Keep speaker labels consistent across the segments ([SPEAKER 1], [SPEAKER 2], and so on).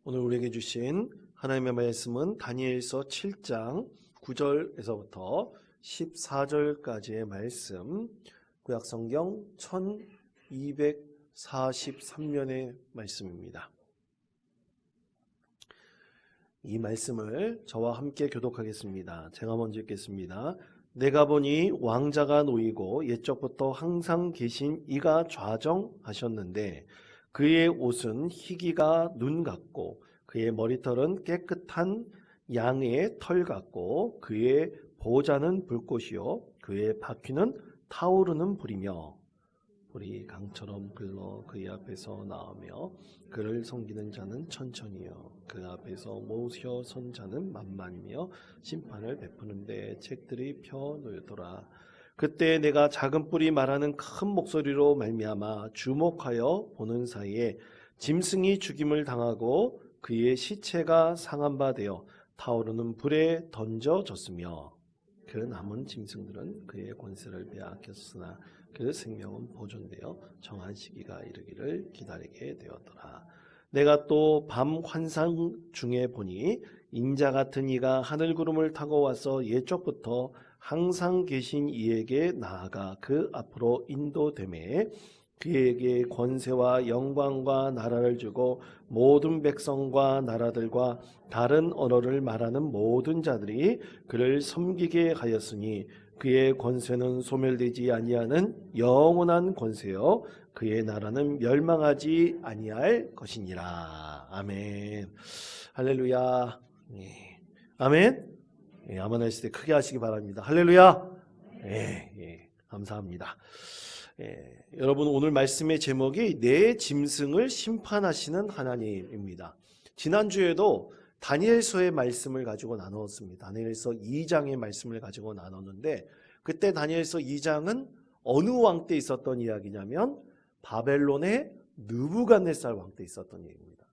[SPEAKER 1] 오늘 우리에게 주신 하나님의 말씀은 다니엘서 7장 9절에서부터 14절까지의 말씀, 구약성경 1243면의 말씀입니다. 이 말씀을 저와 함께 교독하겠습니다. 제가 먼저 읽겠습니다. 내가 보니 왕자가 놓이고 옛적부터 항상 계신 이가 좌정하셨는데 그의 옷은 희기가 눈 같고 그의 머리털은 깨끗한 양의 털 같고 그의 보좌는 불꽃이요 그의 바퀴는 타오르는 불이며 불이 강처럼 흘러 그의 앞에서 나오며 그를 섬기는 자는 천천히요 그 앞에서 모셔선 자는 만만이며 심판을 베푸는데 책들이 펴 놓였더라. 그때 내가 작은 뿔이 말하는 큰 목소리로 말미암아 주목하여 보는 사이에 짐승이 죽임을 당하고 그의 시체가 상한 바 되어 타오르는 불에 던져졌으며 그 남은 짐승들은 그의 권세를 빼앗겼으나 그 생명은 보존되어 정한 시기가 이르기를 기다리게 되었더라. 내가 또 밤 환상 중에 보니 인자 같은 이가 하늘 구름을 타고 와서 옛적부터 항상 계신 이에게 나아가 그 앞으로 인도되매 그에게 권세와 영광과 나라를 주고 모든 백성과 나라들과 다른 언어를 말하는 모든 자들이 그를 섬기게 하였으니 그의 권세는 소멸되지 아니하는 영원한 권세요 그의 나라는 멸망하지 아니할 것이니라. 아멘. 할렐루야. 아멘. 아멘 하실 때 크게 하시기 바랍니다. 할렐루야. 감사합니다. 여러분, 오늘 말씀의 제목이 내 짐승을 심판하시는 하나님입니다. 지난주에도 다니엘서의 말씀을 가지고 나누었습니다. 다니엘서 2장의 말씀을 가지고 나눴는데 그때 다니엘서 2장은 어느 왕 때 있었던 이야기냐면 바벨론의 느부갓네살 왕 때 있었던 얘기입니다.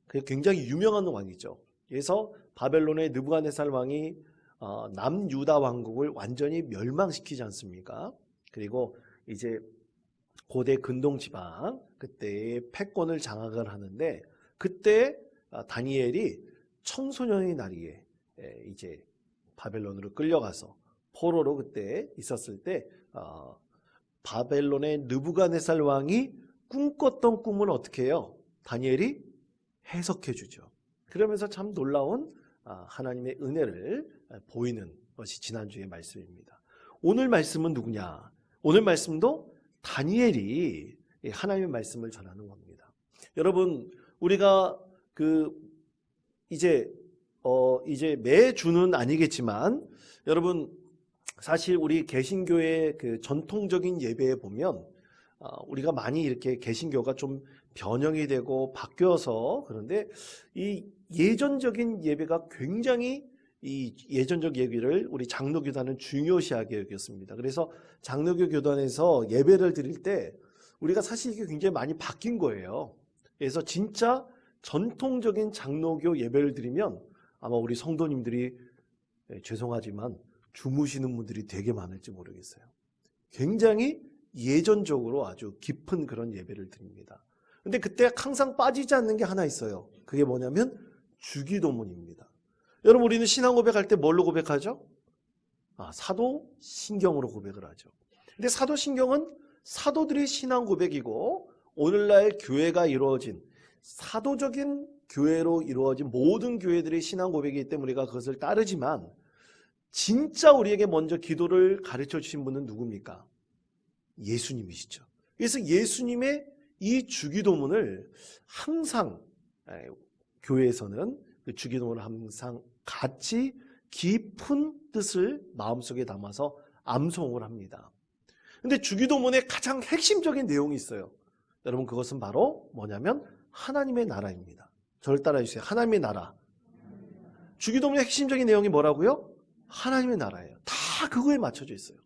[SPEAKER 1] 그게 굉장히 유명한 왕이죠. 그래서 바벨론의 느부갓네살 왕이 남유다 왕국을 완전히 멸망시키지 않습니까? 그리고 이제 고대 근동 지방 그때의 패권을 장악을 하는데 그때 다니엘이 청소년의 나이에 이제 바벨론으로 끌려가서 포로로 그때 있었을 때 바벨론의 느부갓네살 왕이 꿈꿨던 꿈을 어떻게 해요? 다니엘이 해석해 주죠. 그러면서 참 놀라운 하나님의 은혜를 보이는 것이 지난주의 말씀입니다. 오늘 말씀은 누구냐? 오늘 말씀도 다니엘이 하나님의 말씀을 전하는 겁니다. 여러분, 우리가 이제 매주는 아니겠지만 여러분 사실 우리 개신교의 그 전통적인 예배에 보면 우리가 많이 이렇게 개신교가 좀 변형이 되고 바뀌어서 그런데 이 예전적인 예배가 굉장히 이 예전적 예배를 우리 장로교단은 중요시하게 여겼습니다. 그래서 장로교 교단에서 예배를 드릴 때 우리가 사실 이게 굉장히 많이 바뀐 거예요. 그래서 진짜 전통적인 장로교 예배를 드리면 아마 우리 성도님들이 죄송하지만 주무시는 분들이 되게 많을지 모르겠어요. 굉장히 예전적으로 아주 깊은 그런 예배를 드립니다. 근데 그때 항상 빠지지 않는 게 하나 있어요. 그게 뭐냐면 주기도문입니다. 여러분, 우리는 신앙 고백할 때 뭘로 고백하죠? 사도신경으로 고백을 하죠. 근데 사도신경은 사도들의 신앙 고백이고 오늘날 교회가 이루어진 사도적인 교회로 이루어진 모든 교회들의 신앙 고백이기 때문에 우리가 그것을 따르지만 진짜 우리에게 먼저 기도를 가르쳐 주신 분은 누굽니까? 예수님이시죠. 그래서 예수님의 이 주기도문을 항상 교회에서는 그 주기도문을 항상 같이 깊은 뜻을 마음속에 담아서 암송을 합니다. 근데 주기도문의 가장 핵심적인 내용이 있어요. 여러분, 그것은 바로 뭐냐면 하나님의 나라입니다. 저를 따라해 주세요. 하나님의 나라. 주기도문의 핵심적인 내용이 뭐라고요? 하나님의 나라예요. 다 그거에 맞춰져 있어요.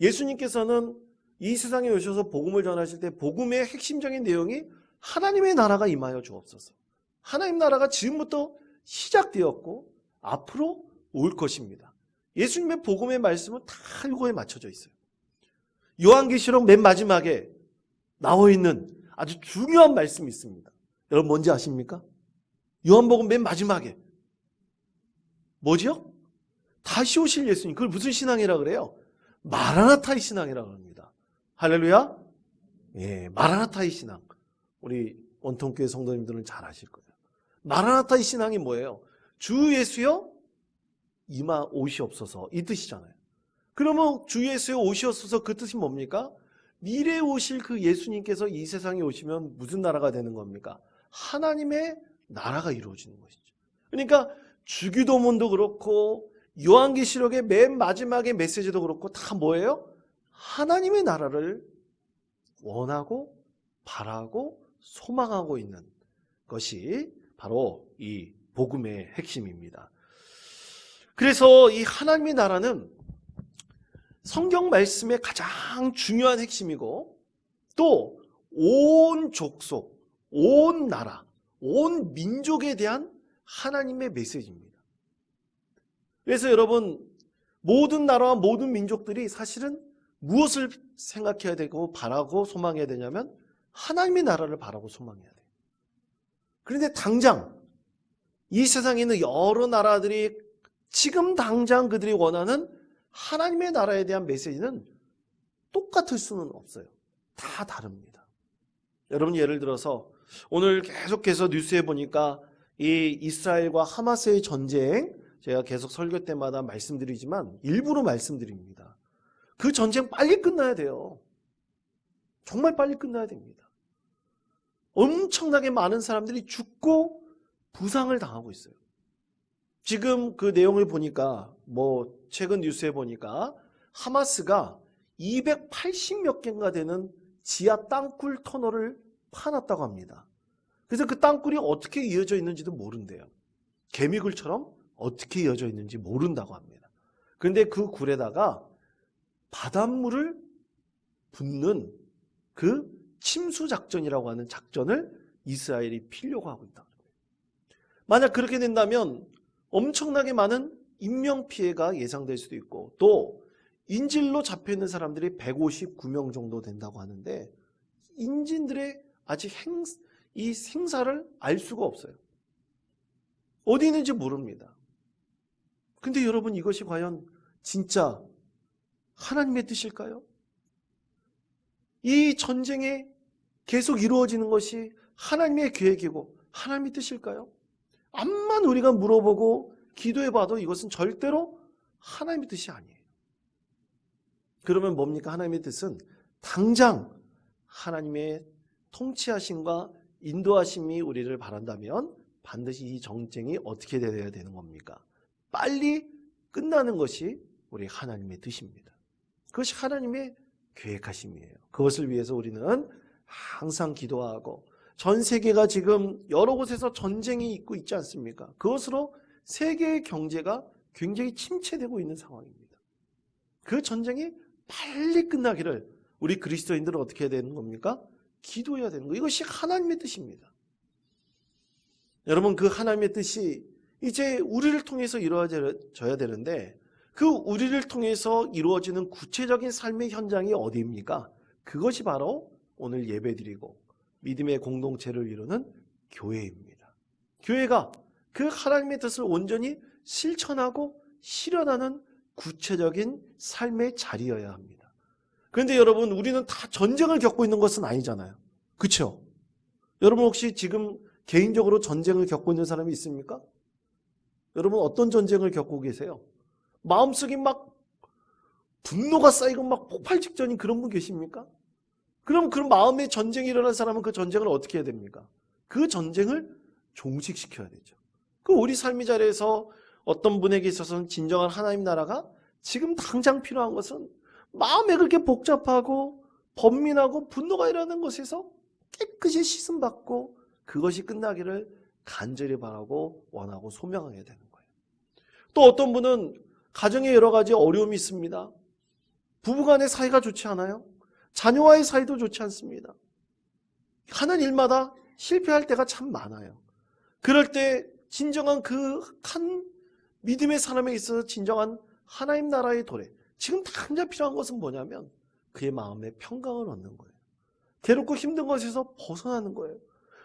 [SPEAKER 1] 예수님께서는 이 세상에 오셔서 복음을 전하실 때 복음의 핵심적인 내용이 하나님의 나라가 임하여 주옵소서. 하나님 나라가 지금부터 시작되었고 앞으로 올 것입니다. 예수님의 복음의 말씀은 다 이거에 맞춰져 있어요. 요한계시록 맨 마지막에 나와 있는 아주 중요한 말씀이 있습니다. 여러분 뭔지 아십니까? 요한복음 맨 마지막에 뭐지요? 다시 오실 예수님. 그걸 무슨 신앙이라 그래요? 마라나타의 신앙이라고 합니다. 할렐루야. 예, 마라나타의 신앙. 우리 원통교회 성도님들은 잘 아실 거예요. 마라나타의 신앙이 뭐예요? 주 예수여 이마 오시옵소서, 이 뜻이잖아요. 그러면 주 예수여 오시옵소서, 그 뜻이 뭡니까? 미래에 오실 그 예수님께서 이 세상에 오시면 무슨 나라가 되는 겁니까? 하나님의 나라가 이루어지는 것이죠. 그러니까 주기도문도 그렇고 요한계시록의 맨 마지막의 메시지도 그렇고 다 뭐예요? 하나님의 나라를 원하고 바라고 소망하고 있는 것이 바로 이 복음의 핵심입니다. 그래서 이 하나님의 나라는 성경 말씀의 가장 중요한 핵심이고 또 온 족속, 온 나라, 온 민족에 대한 하나님의 메시지입니다. 그래서 여러분, 모든 나라와 모든 민족들이 사실은 무엇을 생각해야 되고 바라고 소망해야 되냐면 하나님의 나라를 바라고 소망해야 돼요. 그런데 당장 이 세상에 있는 여러 나라들이 지금 당장 그들이 원하는 하나님의 나라에 대한 메시지는 똑같을 수는 없어요. 다 다릅니다. 여러분, 예를 들어서 오늘 계속해서 뉴스에 보니까 이 이스라엘과 하마스의 전쟁, 제가 계속 설교 때마다 말씀드리지만 일부러 말씀드립니다. 그 전쟁 빨리 끝나야 돼요. 정말 빨리 끝나야 됩니다. 엄청나게 많은 사람들이 죽고 부상을 당하고 있어요. 지금 그 내용을 보니까 최근 뉴스에 보니까 하마스가 280몇 개인가 되는 지하 땅굴 터널을 파놨다고 합니다. 그래서 그 땅굴이 어떻게 이어져 있는지도 모른대요. 개미굴처럼 어떻게 이어져 있는지 모른다고 합니다. 그런데 그 굴에다가 바닷물을 붓는 그 침수작전이라고 하는 작전을 이스라엘이 피려고 하고 있다. 만약 그렇게 된다면 엄청나게 많은 인명피해가 예상될 수도 있고 또 인질로 잡혀있는 사람들이 159명 정도 된다고 하는데 인질들의 아직 이 생사를 알 수가 없어요. 어디 있는지 모릅니다. 근데 여러분, 이것이 과연 진짜 하나님의 뜻일까요? 이 전쟁에 계속 이루어지는 것이 하나님의 계획이고 하나님의 뜻일까요? 암만 우리가 물어보고 기도해봐도 이것은 절대로 하나님의 뜻이 아니에요. 그러면 뭡니까? 하나님의 뜻은 당장 하나님의 통치하심과 인도하심이 우리를 바란다면 반드시 이 전쟁이 어떻게 되어야 되는 겁니까? 빨리 끝나는 것이 우리 하나님의 뜻입니다. 그것이 하나님의 계획하심이에요. 그것을 위해서 우리는 항상 기도하고 전 세계가 지금 여러 곳에서 전쟁이 있고 있지 않습니까? 그것으로 세계의 경제가 굉장히 침체되고 있는 상황입니다. 그 전쟁이 빨리 끝나기를 우리 그리스도인들은 어떻게 해야 되는 겁니까? 기도해야 되는 거. 이것이 하나님의 뜻입니다. 여러분, 그 하나님의 뜻이 이제 우리를 통해서 이루어져야 되는데 그 우리를 통해서 이루어지는 구체적인 삶의 현장이 어디입니까? 그것이 바로 오늘 예배드리고 믿음의 공동체를 이루는 교회입니다. 교회가 그 하나님의 뜻을 온전히 실천하고 실현하는 구체적인 삶의 자리여야 합니다. 그런데 여러분, 우리는 다 전쟁을 겪고 있는 것은 아니잖아요. 그렇죠? 여러분, 혹시 지금 개인적으로 전쟁을 겪고 있는 사람이 있습니까? 여러분, 어떤 전쟁을 겪고 계세요? 마음속에 막 분노가 쌓이고 막 폭발 직전인 그런 분 계십니까? 그럼 그 마음에 전쟁이 일어난 사람은 그 전쟁을 어떻게 해야 됩니까? 그 전쟁을 종식시켜야 되죠. 그 우리 삶의 자리에서 어떤 분에게 있어서는 진정한 하나님 나라가 지금 당장 필요한 것은 마음에 그렇게 복잡하고 번민하고 분노가 일어나는 것에서 깨끗이 씻음받고 그것이 끝나기를 간절히 바라고 원하고 소명하게 되는 거예요. 또 어떤 분은 가정에 여러 가지 어려움이 있습니다. 부부간의 사이가 좋지 않아요. 자녀와의 사이도 좋지 않습니다. 하는 일마다 실패할 때가 참 많아요. 그럴 때 진정한 그 한 믿음의 사람에 있어서 진정한 하나님 나라의 도래, 지금 당장 필요한 것은 뭐냐면 그의 마음에 평강을 얻는 거예요. 괴롭고 힘든 것에서 벗어나는 거예요.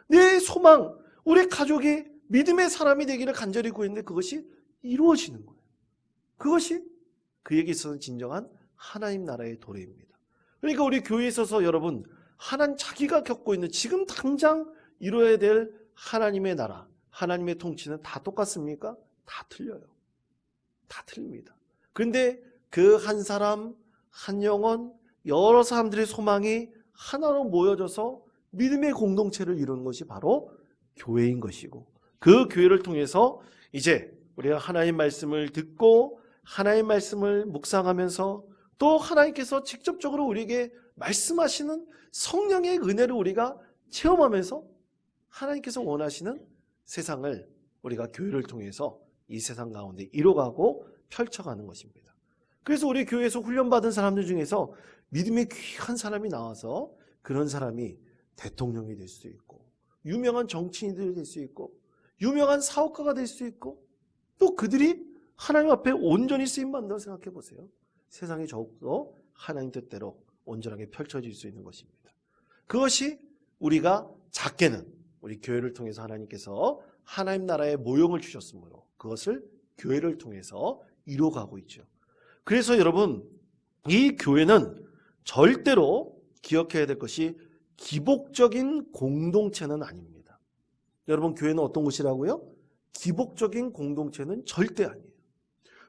[SPEAKER 1] 내 소망, 우리 가족이 믿음의 사람이 되기를 간절히 구했는데 그것이 이루어지는 거예요. 그것이 그에게 있어서는 진정한 하나님 나라의 도래입니다. 그러니까 우리 교회에 있어서 여러분, 하나님 자기가 겪고 있는 지금 당장 이루어야 될 하나님의 나라, 하나님의 통치는 다 똑같습니까? 다 틀려요. 다 틀립니다. 그런데 그 한 사람, 한 영혼, 여러 사람들의 소망이 하나로 모여져서 믿음의 공동체를 이루는 것이 바로 교회인 것이고, 그 교회를 통해서 이제 우리가 하나님 말씀을 듣고 하나님 말씀을 묵상하면서 또 하나님께서 직접적으로 우리에게 말씀하시는 성령의 은혜를 우리가 체험하면서 하나님께서 원하시는 세상을 우리가 교회를 통해서 이 세상 가운데 이뤄가고 펼쳐가는 것입니다. 그래서 우리 교회에서 훈련받은 사람들 중에서 믿음의 귀한 사람이 나와서 그런 사람이 대통령이 될 수도 있고, 유명한 정치인들이 될 수 있고, 유명한 사업가가 될 수 있고, 또 그들이 하나님 앞에 온전히 쓰임받는다고 생각해 보세요. 세상이 더욱더 하나님 뜻대로 온전하게 펼쳐질 수 있는 것입니다. 그것이 우리가 작게는 우리 교회를 통해서 하나님께서 하나님 나라의 모형을 주셨으므로 그것을 교회를 통해서 이루어가고 있죠. 그래서 여러분, 이 교회는 절대로 기억해야 될 것이 기복적인 공동체는 아닙니다. 여러분, 교회는 어떤 곳이라고요? 기복적인 공동체는 절대 아니에요.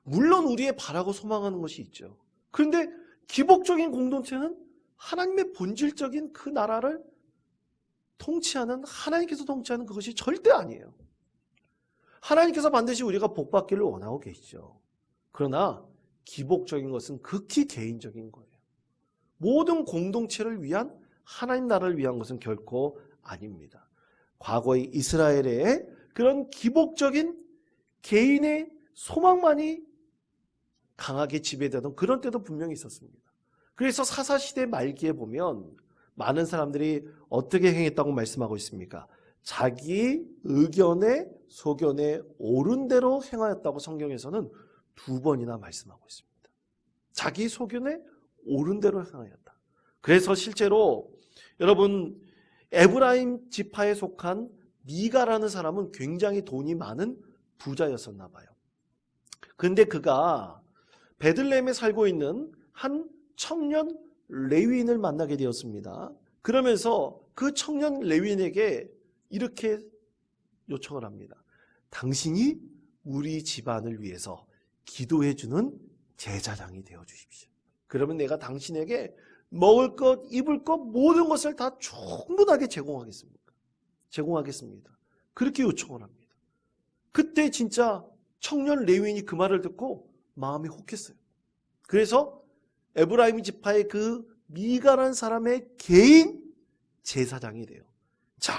[SPEAKER 1] 물론 우리의 바라고 소망하는 것이 있죠. 그런데 기복적인 공동체는 하나님의 본질적인 그 나라를 통치하는, 하나님께서 통치하는 그것이 절대 아니에요. 하나님께서 반드시 우리가 복받기를 원하고 계시죠. 그러나 기복적인 것은 극히 개인적인 거예요. 모든 공동체를 위한, 하나님 나라를 위한 것은 결코 아닙니다. 과거의 이스라엘의 그런 기복적인 개인의 소망만이 강하게 지배되던 그런 때도 분명히 있었습니다. 그래서 사사시대 말기에 보면 많은 사람들이 어떻게 행했다고 말씀하고 있습니까? 자기 의견에 소견에 옳은 대로 행하였다고 성경에서는 2번이나 말씀하고 있습니다. 자기 소견에 옳은 대로 행하였다. 그래서 실제로 여러분, 에브라임 지파에 속한 미가라는 사람은 굉장히 돈이 많은 부자였었나 봐요. 그런데 그가 베들레헴에 살고 있는 한 청년 레위인을 만나게 되었습니다. 그러면서 그 청년 레위인에게 이렇게 요청을 합니다. 당신이 우리 집안을 위해서 기도해주는 제사장이 되어주십시오. 그러면 내가 당신에게 먹을 것, 입을 것, 모든 것을 다 충분하게 제공하겠습니다. 그렇게 요청을 합니다. 그때 진짜 청년 레위인이 그 말을 듣고 마음이 혹했어요. 그래서 에브라임 지파의 그 미가라는 사람의 개인 제사장이 돼요. 자,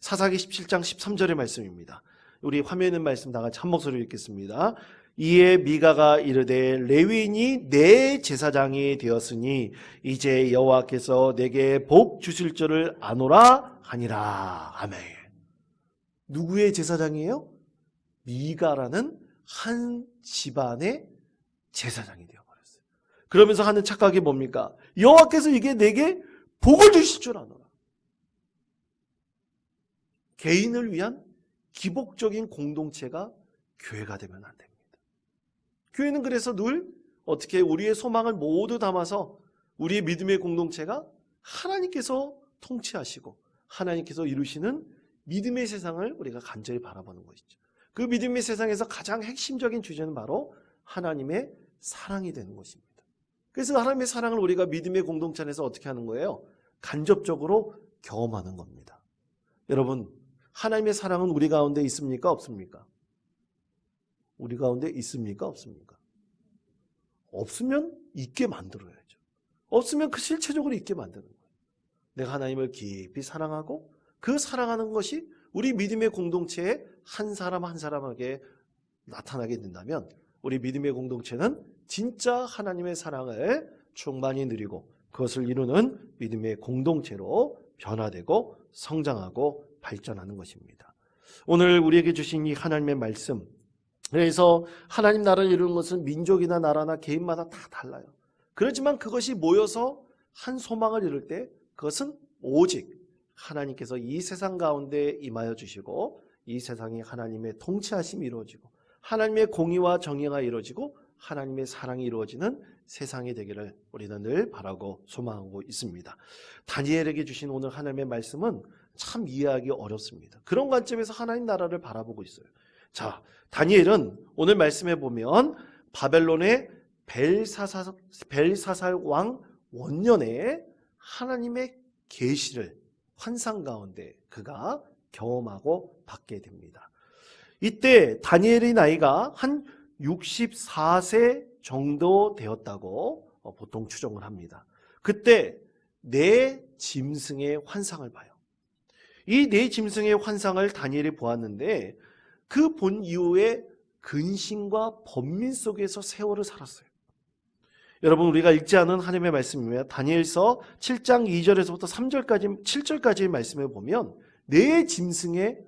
[SPEAKER 1] 사사기 17장 13절의 말씀입니다. 우리 화면에 있는 말씀 다 같이 한 목소리로 읽겠습니다. 이에 미가가 이르되 레위인이 내 제사장이 되었으니 이제 여호와께서 내게 복 주실 줄을 아노라 하니라. 아멘. 누구의 제사장이에요? 미가라는 한 집안의 제사장이 되어버렸어요. 그러면서 하는 착각이 뭡니까? 여호와께서 이게 내게 복을 주실 줄 아노라. 개인을 위한 기복적인 공동체가 교회가 되면 안 됩니다. 교회는 그래서 늘 어떻게 우리의 소망을 모두 담아서 우리의 믿음의 공동체가 하나님께서 통치하시고 하나님께서 이루시는 믿음의 세상을 우리가 간절히 바라보는 것이죠. 그 믿음의 세상에서 가장 핵심적인 주제는 바로 하나님의 사랑이 되는 것입니다. 그래서 하나님의 사랑을 우리가 믿음의 공동체 안에서 어떻게 하는 거예요? 간접적으로 경험하는 겁니다. 여러분, 하나님의 사랑은 우리 가운데 있습니까? 없습니까? 우리 가운데 있습니까? 없습니까? 없으면 있게 만들어야죠. 없으면 그 실체적으로 있게 만드는 거예요. 내가 하나님을 깊이 사랑하고 그 사랑하는 것이 우리 믿음의 공동체에 한 사람 한 사람에게 나타나게 된다면 우리 믿음의 공동체는 진짜 하나님의 사랑을 충만히 누리고 그것을 이루는 믿음의 공동체로 변화되고 성장하고 발전하는 것입니다. 오늘 우리에게 주신 이 하나님의 말씀, 그래서 하나님 나라를 이루는 것은 민족이나 나라나 개인마다 다 달라요. 그렇지만 그것이 모여서 한 소망을 이룰 때 그것은 오직 하나님께서 이 세상 가운데 임하여 주시고 이 세상에 하나님의 통치하심이 이루어지고 하나님의 공의와 정의가 이루어지고 하나님의 사랑이 이루어지는 세상이 되기를 우리는 늘 바라고 소망하고 있습니다. 다니엘에게 주신 오늘 하나님의 말씀은 참 이해하기 어렵습니다. 그런 관점에서 하나님 나라를 바라보고 있어요. 자, 다니엘은 오늘 말씀에 보면 바벨론의 벨사살 왕 원년에 하나님의 계시를 환상 가운데 그가 경험하고 받게 됩니다. 이때 다니엘의 나이가 한 64세 정도 되었다고 보통 추정을 합니다. 그때 네 짐승의 환상을 봐요. 이 네 짐승의 환상을 다니엘이 보았는데 그 본 이후에 근심과 번민 속에서 세월을 살았어요. 여러분, 우리가 읽지 않은 하나님의 말씀이며 다니엘서 7장 2절에서부터 3절까지 7절까지의 말씀을 보면 네 짐승의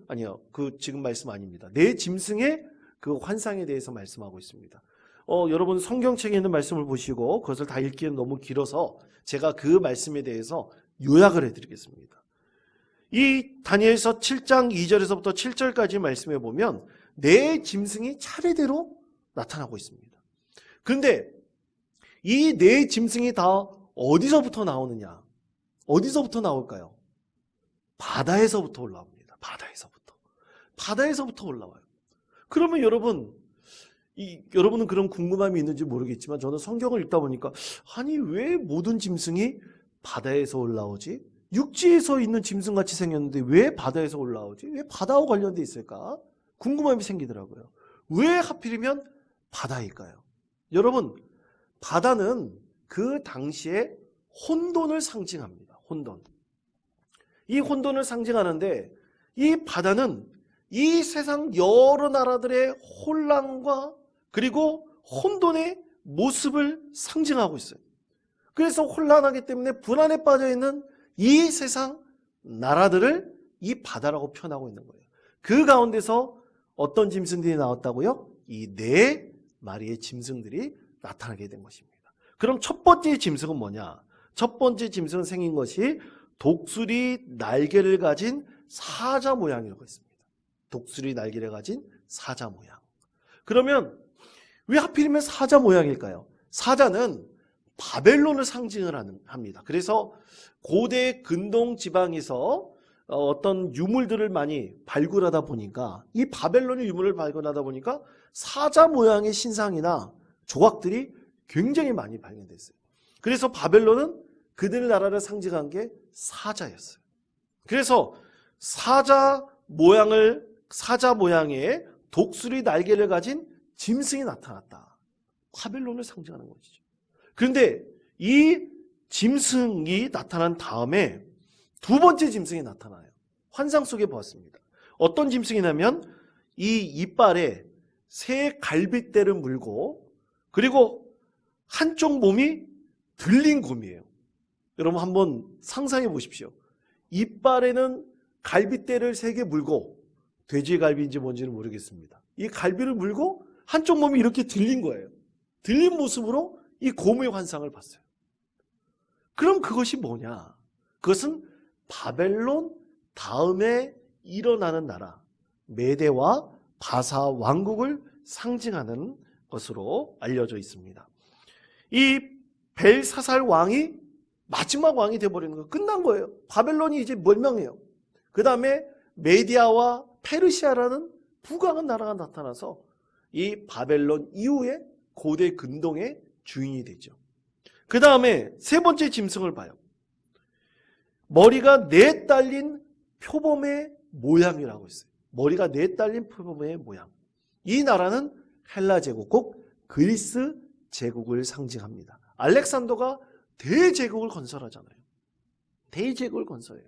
[SPEAKER 1] 지금 말씀 아닙니다. 네 짐승의 그 환상에 대해서 말씀하고 있습니다. 여러분 성경책에 있는 말씀을 보시고 그것을 다 읽기는 너무 길어서 제가 그 말씀에 대해서 요약을 해드리겠습니다. 이 다니엘서 7장 2절에서부터 7절까지 말씀해 보면 네 짐승이 차례대로 나타나고 있습니다. 그런데 이 네 짐승이 다 어디서부터 나오느냐? 어디서부터 나올까요? 바다에서부터 올라옵니다. 바다에서부터 올라와요. 그러면 여러분은 그런 궁금함이 있는지 모르겠지만 저는 성경을 읽다 보니까 아니 왜 모든 짐승이 바다에서 올라오지? 육지에서 있는 짐승같이 생겼는데 왜 바다에서 올라오지? 왜 바다와 관련돼 있을까? 궁금함이 생기더라고요. 왜 하필이면 바다일까요? 여러분, 바다는 그 당시에 혼돈을 상징합니다. 혼돈. 이 혼돈을 상징하는데 이 바다는 이 세상 여러 나라들의 혼란과 그리고 혼돈의 모습을 상징하고 있어요. 그래서 혼란하기 때문에 불안에 빠져있는 이 세상 나라들을 이 바다라고 표현하고 있는 거예요. 그 가운데서 어떤 짐승들이 나왔다고요? 이 네 마리의 짐승들이 나타나게 된 것입니다. 그럼 첫 번째 짐승은 뭐냐? 첫 번째 짐승은 생긴 것이 독수리 날개를 가진 사자 모양이라고 했습니다. 독수리 날개를 가진 사자 모양. 그러면 왜 하필이면 사자 모양일까요? 사자는 바벨론을 상징을 합니다. 그래서 고대 근동 지방에서 어떤 유물들을 많이 발굴하다 보니까 이 바벨론의 유물을 발굴하다 보니까 사자 모양의 신상이나 조각들이 굉장히 많이 발견됐어요. 그래서 바벨론은 그들 나라를 상징한 게 사자였어요. 그래서 사자 모양의 독수리 날개를 가진 짐승이 나타났다. 바벨론을 상징하는 것이죠. 그런데 이 짐승이 나타난 다음에 두 번째 짐승이 나타나요. 환상 속에 보았습니다. 어떤 짐승이냐면 이 이빨에 새 갈빗대를 물고 그리고 한쪽 몸이 들린 곰이에요. 여러분 한번 상상해 보십시오. 이빨에는 갈빗대를 3개 물고 돼지 갈비인지 뭔지는 모르겠습니다. 이 갈비를 물고 한쪽 몸이 이렇게 들린 거예요. 들린 모습으로 이 곰의 환상을 봤어요. 그럼 그것이 뭐냐? 그것은 바벨론 다음에 일어나는 나라 메대와 바사 왕국을 상징하는 것으로 알려져 있습니다. 이 벨사살 왕이 마지막 왕이 되어버리는 거 끝난 거예요. 바벨론이 이제 멸망해요. 그 다음에 메디아와 페르시아라는 북왕한 나라가 나타나서 이 바벨론 이후에 고대 근동의 주인이 되죠. 그 다음에 세 번째 짐승을 봐요. 머리가 4 딸린 표범의 모양이라고 있어요. 머리가 4 딸린 표범의 모양. 이 나라는 헬라 제국, 곧 그리스 제국을 상징합니다. 알렉산더가 대제국을 건설하잖아요. 대제국을 건설해요.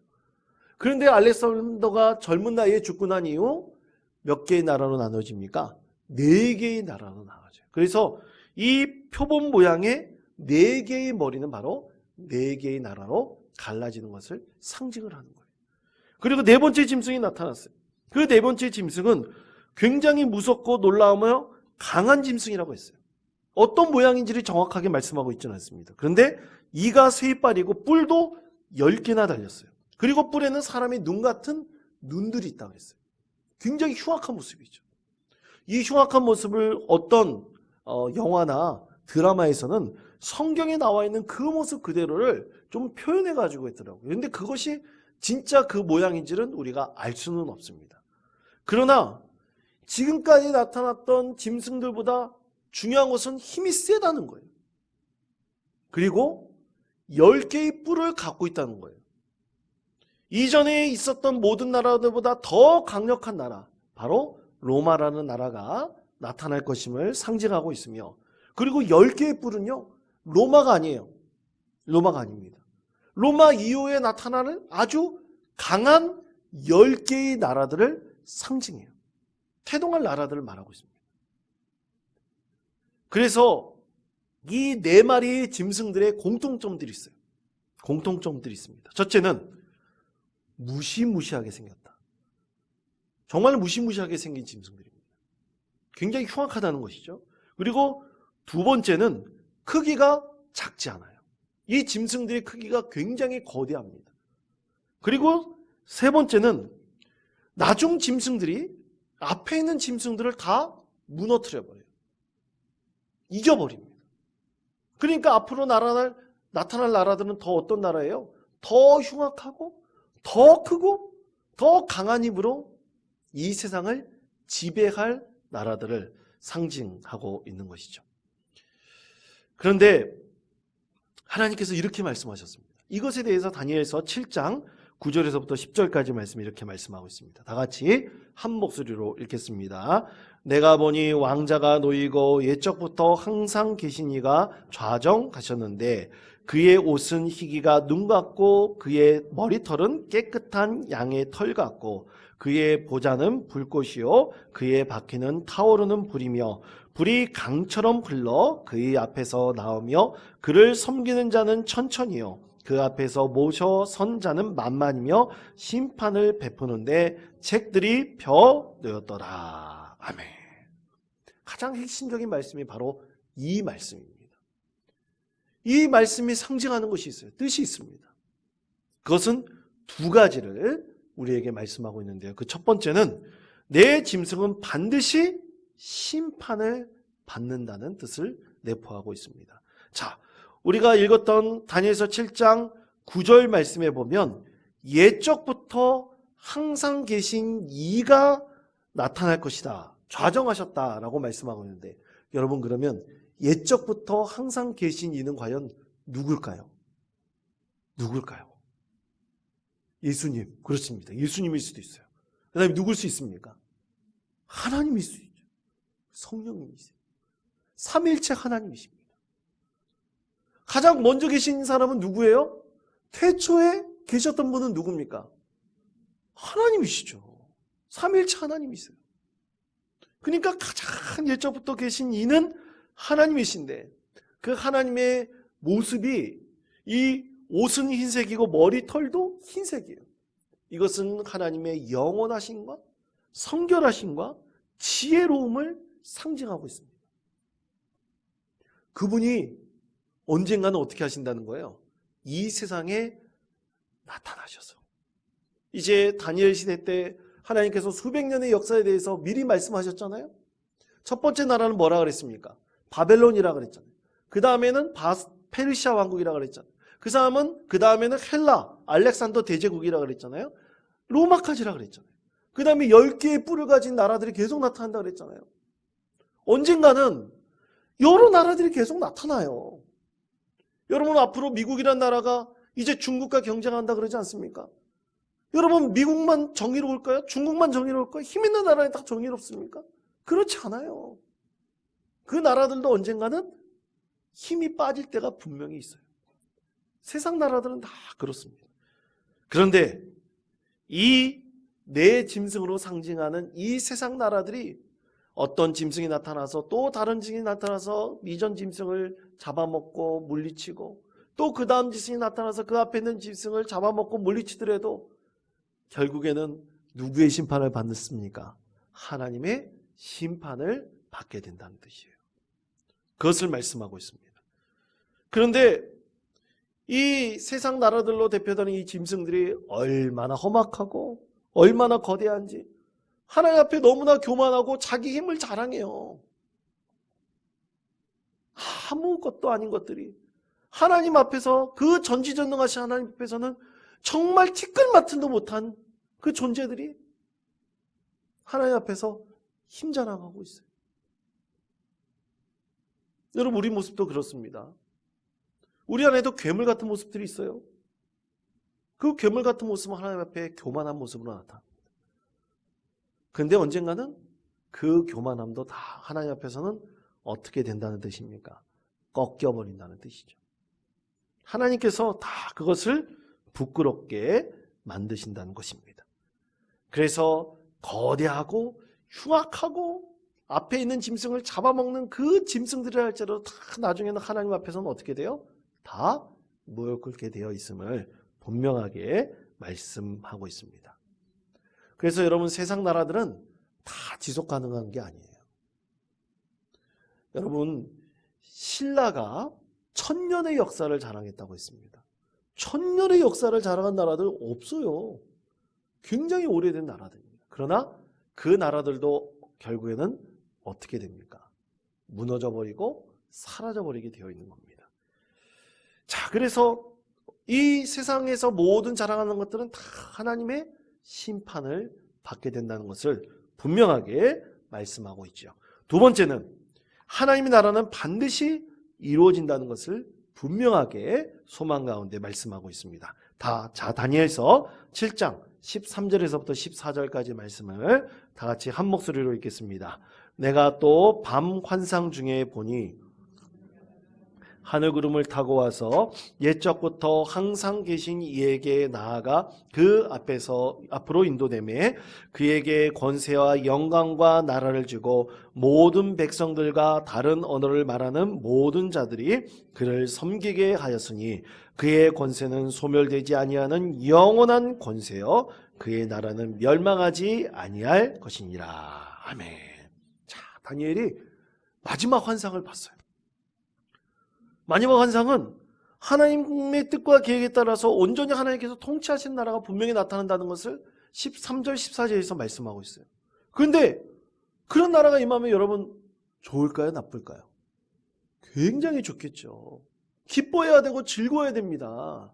[SPEAKER 1] 그런데 알렉산더가 젊은 나이에 죽고 난 이후 몇 개의 나라로 나눠집니까? 4개의 나라로 나눠져요. 그래서 이 표범 모양의 4개의 머리는 바로 4개의 나라로 갈라지는 것을 상징을 하는 거예요. 그리고 네 번째 짐승이 나타났어요. 그 네 번째 짐승은 굉장히 무섭고 놀라우며 강한 짐승이라고 했어요. 어떤 모양인지를 정확하게 말씀하고 있지는 않습니다. 그런데 이가 3이빨이고 뿔도 10개나 달렸어요. 그리고 뿔에는 사람의 눈 같은 눈들이 있다고 했어요. 굉장히 흉악한 모습이죠. 이 흉악한 모습을 어떤 영화나 드라마에서는 성경에 나와 있는 그 모습 그대로를 좀 표현해 가지고 있더라고요. 그런데 그것이 진짜 그 모양인지는 우리가 알 수는 없습니다. 그러나 지금까지 나타났던 짐승들보다 중요한 것은 힘이 세다는 거예요. 그리고 10개의 뿔을 갖고 있다는 거예요. 이전에 있었던 모든 나라들보다 더 강력한 나라, 바로 로마라는 나라가 나타날 것임을 상징하고 있으며, 그리고 10개의 뿔은요, 로마가 아니에요. 로마가 아닙니다. 로마 이후에 나타나는 아주 강한 10개의 나라들을 상징해요. 태동할 나라들을 말하고 있습니다. 그래서 이 4마리의 짐승들의 공통점들이 있어요. 공통점들이 있습니다. 첫째는 무시무시하게 생겼다. 정말 무시무시하게 생긴 짐승들입니다. 굉장히 흉악하다는 것이죠. 그리고 두 번째는 크기가 작지 않아요. 이 짐승들의 크기가 굉장히 거대합니다. 그리고 세 번째는 나중 짐승들이 앞에 있는 짐승들을 다 무너뜨려버려요. 이겨버립니다. 그러니까 앞으로 나타날 나라들은 더 어떤 나라예요? 더 흉악하고 더 크고 더 강한 힘으로 이 세상을 지배할 나라들을 상징하고 있는 것이죠. 그런데 하나님께서 이렇게 말씀하셨습니다. 이것에 대해서 다니엘서 7장 9절에서부터 10절까지 말씀이 이렇게 말씀하고 있습니다. 다 같이 한 목소리로 읽겠습니다. 내가 보니 왕자가 놓이고 옛적부터 항상 계신 이가 좌정하셨는데 그의 옷은 희기가 눈 같고 그의 머리털은 깨끗한 양의 털 같고 그의 보좌는 불꽃이요 그의 바퀴는 타오르는 불이며 불이 강처럼 흘러 그의 앞에서 나오며 그를 섬기는 자는 천천히요 그 앞에서 모셔 선 자는 만만이며 심판을 베푸는데 책들이 펴 놓였더라. 아멘. 가장 핵심적인 말씀이 바로 이 말씀입니다. 이 말씀이 상징하는 것이 있어요. 뜻이 있습니다. 그것은 두 가지를 우리에게 말씀하고 있는데요. 그 첫 번째는 내 짐승은 반드시 심판을 받는다는 뜻을 내포하고 있습니다. 자, 우리가 읽었던 다니엘서 7장 9절 말씀에 보면 옛적부터 항상 계신 이가 나타날 것이다. 좌정하셨다라고 말씀하고 있는데 여러분 그러면 옛적부터 항상 계신 이는 과연 누굴까요? 누굴까요? 예수님. 그렇습니다. 예수님일 수도 있어요. 그 다음에 누굴 수 있습니까? 하나님일 수 있죠. 성령님이세요. 삼위일체 하나님이십니다. 가장 먼저 계신 사람은 누구예요? 태초에 계셨던 분은 누굽니까? 하나님이시죠. 삼위일체 하나님이세요. 그러니까 가장 옛적부터 계신 이는 하나님이신데 그 하나님의 모습이 이 옷은 흰색이고 머리털도 흰색이에요. 이것은 하나님의 영원하심과 성결하심과 지혜로움을 상징하고 있습니다. 그분이 언젠가는 어떻게 하신다는 거예요? 이 세상에 나타나셔서 이제 다니엘 시대 때 하나님께서 수백 년의 역사에 대해서 미리 말씀하셨잖아요. 첫 번째 나라는 뭐라 그랬습니까? 바벨론이라 그랬잖아요. 그 다음에는 페르시아 왕국이라 그랬잖아요. 그 다음에는 헬라, 알렉산더 대제국이라 그랬잖아요. 로마까지라 그랬잖아요. 그 다음에 10개의 뿔을 가진 나라들이 계속 나타난다 그랬잖아요. 언젠가는 여러 나라들이 계속 나타나요. 여러분 앞으로 미국이란 나라가 이제 중국과 경쟁한다 그러지 않습니까? 여러분 미국만 정의로울까요? 중국만 정의로울까요? 힘 있는 나라에 다 정의롭습니까? 그렇지 않아요. 그 나라들도 언젠가는 힘이 빠질 때가 분명히 있어요. 세상 나라들은 다 그렇습니다. 그런데 이 내 짐승으로 상징하는 이 세상 나라들이 어떤 짐승이 나타나서 또 다른 짐승이 나타나서 이전 짐승을 잡아먹고 물리치고 또 그 다음 짐승이 나타나서 그 앞에 있는 짐승을 잡아먹고 물리치더라도 결국에는 누구의 심판을 받습니까? 하나님의 심판을 받게 된다는 뜻이에요. 그것을 말씀하고 있습니다. 그런데 이 세상 나라들로 대표되는 이 짐승들이 얼마나 험악하고 얼마나 거대한지 하나님 앞에 너무나 교만하고 자기 힘을 자랑해요. 아무것도 아닌 것들이 하나님 앞에서, 그 전지전능하신 하나님 앞에서는 정말 티끌마침도 못한 그 존재들이 하나님 앞에서 힘자랑하고 있어요. 여러분, 우리 모습도 그렇습니다. 우리 안에도 괴물 같은 모습들이 있어요. 그 괴물 같은 모습은 하나님 앞에 교만한 모습으로 나타납니다. 그런데 언젠가는 그 교만함도 다 하나님 앞에서는 어떻게 된다는 뜻입니까? 꺾여버린다는 뜻이죠. 하나님께서 다 그것을 부끄럽게 만드신다는 것입니다. 그래서 거대하고 흉악하고 앞에 있는 짐승을 잡아먹는 그 짐승들이 할지라도 다 나중에는 하나님 앞에서는 어떻게 돼요? 다 무릎 꿇게 되어 있음을 분명하게 말씀하고 있습니다. 그래서 여러분, 세상 나라들은 다 지속 가능한 게 아니에요. 여러분, 신라가 1000년의 역사를 자랑했다고 했습니다. 1000년의 역사를 자랑한 나라들 없어요. 굉장히 오래된 나라들입니다. 그러나 그 나라들도 결국에는 어떻게 됩니까? 무너져 버리고 사라져 버리게 되어 있는 겁니다. 자, 그래서 이 세상에서 모든 자랑하는 것들은 다 하나님의 심판을 받게 된다는 것을 분명하게 말씀하고 있죠. 두 번째는 하나님의 나라는 반드시 이루어진다는 것을 분명하게 소망 가운데 말씀하고 있습니다. 다니엘서 7장 13절에서부터 14절까지 말씀을 다 같이 한 목소리로 읽겠습니다. 내가 또 밤 환상 중에 보니 하늘 구름을 타고 와서 옛적부터 항상 계신 이에게 나아가 그 앞으로 인도되매 그에게 권세와 영광과 나라를 주고 모든 백성들과 다른 언어를 말하는 모든 자들이 그를 섬기게 하였으니 그의 권세는 소멸되지 아니하는 영원한 권세요 그의 나라는 멸망하지 아니할 것이니라. 아멘. 자, 다니엘이 마지막 환상을 봤어요. 마지막 환상은 하나님의 뜻과 계획에 따라서 온전히 하나님께서 통치하신 나라가 분명히 나타난다는 것을 13절, 14절에서 말씀하고 있어요. 그런데 그런 나라가 임하면 여러분 좋을까요? 나쁠까요? 굉장히 좋겠죠. 기뻐해야 되고 즐거워야 됩니다.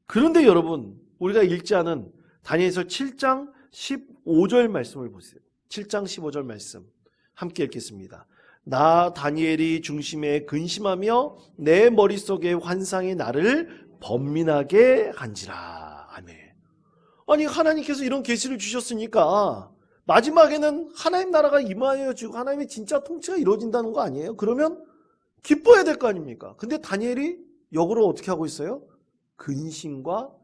[SPEAKER 1] 그런데 여러분, 우리가 읽지 않은 다니엘서 7장 15절 말씀을 보세요. 7장 15절 말씀 함께 읽겠습니다. 나 다니엘이 중심에 근심하며 내 머릿속에 환상이 나를 번민하게 한지라. 아멘. 아니, 하나님께서 이런 계시를 주셨으니까 마지막에는 하나님 나라가 임하여 주고 하나님의 진짜 통치가 이루어진다는 거 아니에요? 그러면 기뻐해야 될 거 아닙니까? 근데 다니엘이 역으로 어떻게 하고 있어요? 근심과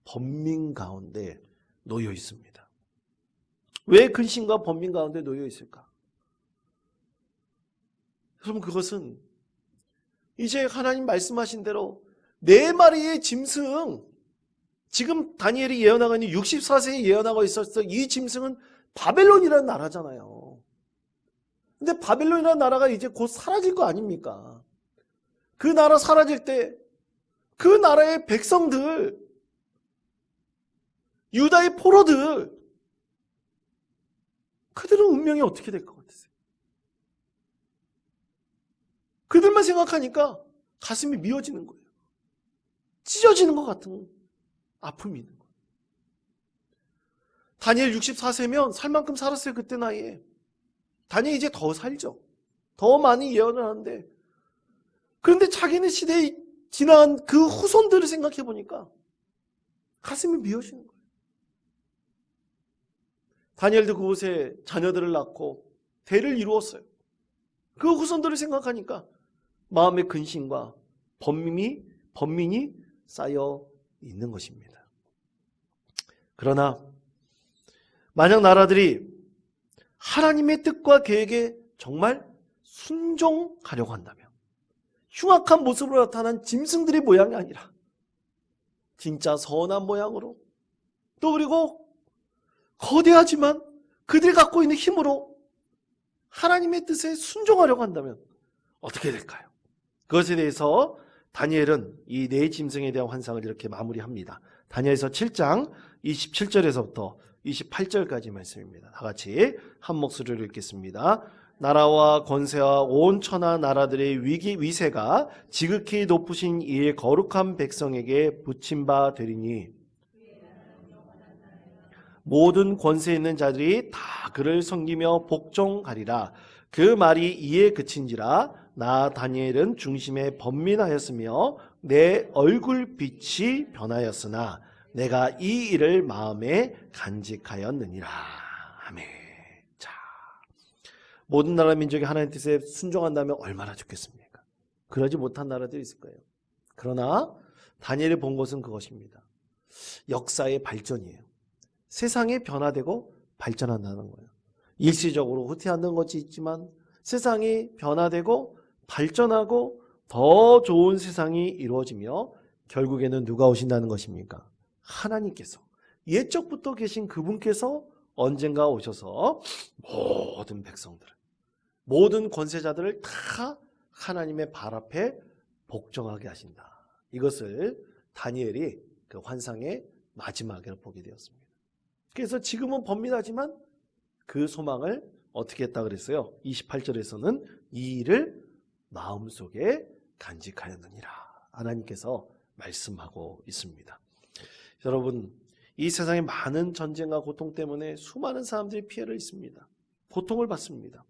[SPEAKER 1] 번민 가운데 놓여 있습니다. 왜 근심과 번민 가운데 놓여 있을까? 여러분, 그것은 이제 하나님 말씀하신 대로 4마리의 짐승, 지금 다니엘이 예언하고 있는 64세에 예언하고 있었어. 이 짐승은 바벨론이라는 나라잖아요. 근데 바벨론이라는 나라가 이제 곧 사라질 거 아닙니까? 그 나라 사라질 때 그 나라의 백성들, 유다의 포로들, 그들은 운명이 어떻게 될 것 같으세요? 그들만 생각하니까 가슴이 미어지는 거예요. 찢어지는 것 같은 아픔이 있는 거예요. 다니엘 64세면 살 만큼 살았어요. 그때 나이에. 다니엘 이제 더 살죠. 더 많이 예언을 하는데, 그런데 자기네 시대에 지난 그 후손들을 생각해 보니까 가슴이 미어지는 거예요. 다니엘도 그곳에 자녀들을 낳고 대를 이루었어요. 그 후손들을 생각하니까 마음의 근심과 번민이 쌓여 있는 것입니다. 그러나 만약 나라들이 하나님의 뜻과 계획에 정말 순종하려고 한다면, 흉악한 모습으로 나타난 짐승들의 모양이 아니라 진짜 선한 모양으로, 또 그리고 거대하지만 그들이 갖고 있는 힘으로 하나님의 뜻에 순종하려고 한다면 어떻게 될까요? 그것에 대해서 다니엘은 이 4 짐승에 대한 환상을 이렇게 마무리합니다. 다니엘서 7장 27절에서부터 28절까지 말씀입니다. 다 같이 한 목소리로 읽겠습니다. 나라와 권세와 온 천하 나라들의 위세가 지극히 높으신 이의 거룩한 백성에게 붙임 바 되리니 모든 권세 있는 자들이 다 그를 섬기며 복종하리라. 그 말이 이에 그친지라. 나 다니엘은 중심에 번민하였으며 내 얼굴빛이 변하였으나 내가 이 일을 마음에 간직하였느니라. 아멘. 자, 모든 나라 민족이 하나님 뜻에 순종한다면 얼마나 좋겠습니까? 그러지 못한 나라들이 있을 거예요. 그러나 다니엘이 본 것은 그것입니다. 역사의 발전이에요. 세상이 변화되고 발전한다는 거예요. 일시적으로 후퇴하는 것이 있지만 세상이 변화되고 발전하고 더 좋은 세상이 이루어지며 결국에는 누가 오신다는 것입니까? 하나님께서, 옛적부터 계신 그분께서 언젠가 오셔서 모든 백성들을, 모든 권세자들을 다 하나님의 발 앞에 복종하게 하신다. 이것을 다니엘이 그 환상의 마지막에 보게 되었습니다. 그래서 지금은 번민하지만 그 소망을 어떻게 했다 그랬어요? 28절에서는 이 일을 마음속에 간직하였느니라. 하나님께서 말씀하고 있습니다. 여러분, 이 세상의 많은 전쟁과 고통 때문에 수많은 사람들이 피해를 입습니다. 고통을 받습니다.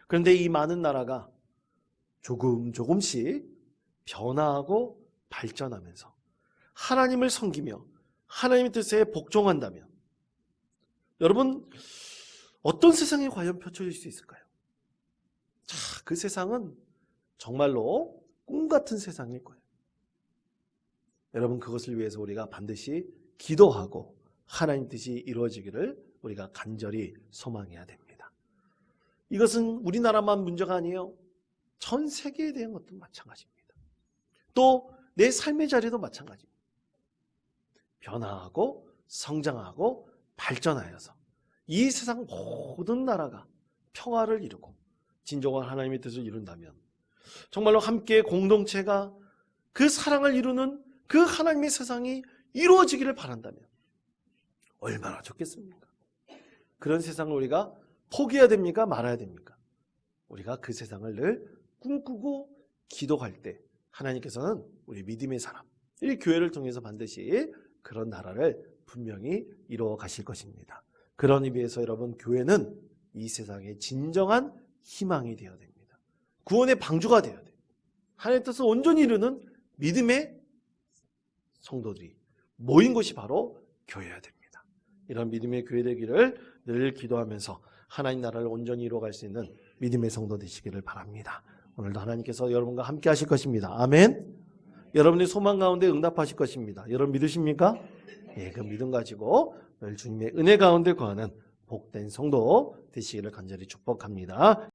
[SPEAKER 1] 그런데 이 많은 나라가 조금씩 변화하고 발전하면서 하나님을 섬기며 하나님의 뜻에 복종한다면 여러분, 어떤 세상이 과연 펼쳐질 수 있을까요? 자, 그 세상은 정말로 꿈 같은 세상일 거예요. 여러분, 그것을 위해서 우리가 반드시 기도하고 하나님 뜻이 이루어지기를 우리가 간절히 소망해야 됩니다. 이것은 우리나라만 문제가 아니에요. 전 세계에 대한 것도 마찬가지입니다. 또 내 삶의 자리도 마찬가지입니다. 변화하고 성장하고 발전하여서 이 세상 모든 나라가 평화를 이루고 진정한 하나님의 뜻을 이룬다면 정말로 함께 공동체가 그 사랑을 이루는 그 하나님의 세상이 이루어지기를 바란다면 얼마나 좋겠습니까? 그런 세상을 우리가 포기해야 됩니까? 말아야 됩니까? 우리가 그 세상을 늘 꿈꾸고 기도할 때 하나님께서는 우리 믿음의 사람, 이 교회를 통해서 반드시 그런 나라를 분명히 이루어 가실 것입니다. 그런 의미에서 여러분, 교회는 이 세상의 진정한 희망이 되어야 됩니다. 구원의 방주가 되어야 돼요. 하나님의 뜻을 온전히 이루는 믿음의 성도들이 모인 곳이 바로 교회여야 됩니다. 이런 믿음의 교회 되기를 늘 기도하면서 하나님 나라를 온전히 이루어갈 수 있는 믿음의 성도 되시기를 바랍니다. 오늘도 하나님께서 여러분과 함께 하실 것입니다. 아멘. 여러분의 소망 가운데 응답하실 것입니다. 여러분 믿으십니까? 예, 그 믿음 가지고 늘 주님의 은혜 가운데 거하는 복된 성도 되시기를 간절히 축복합니다.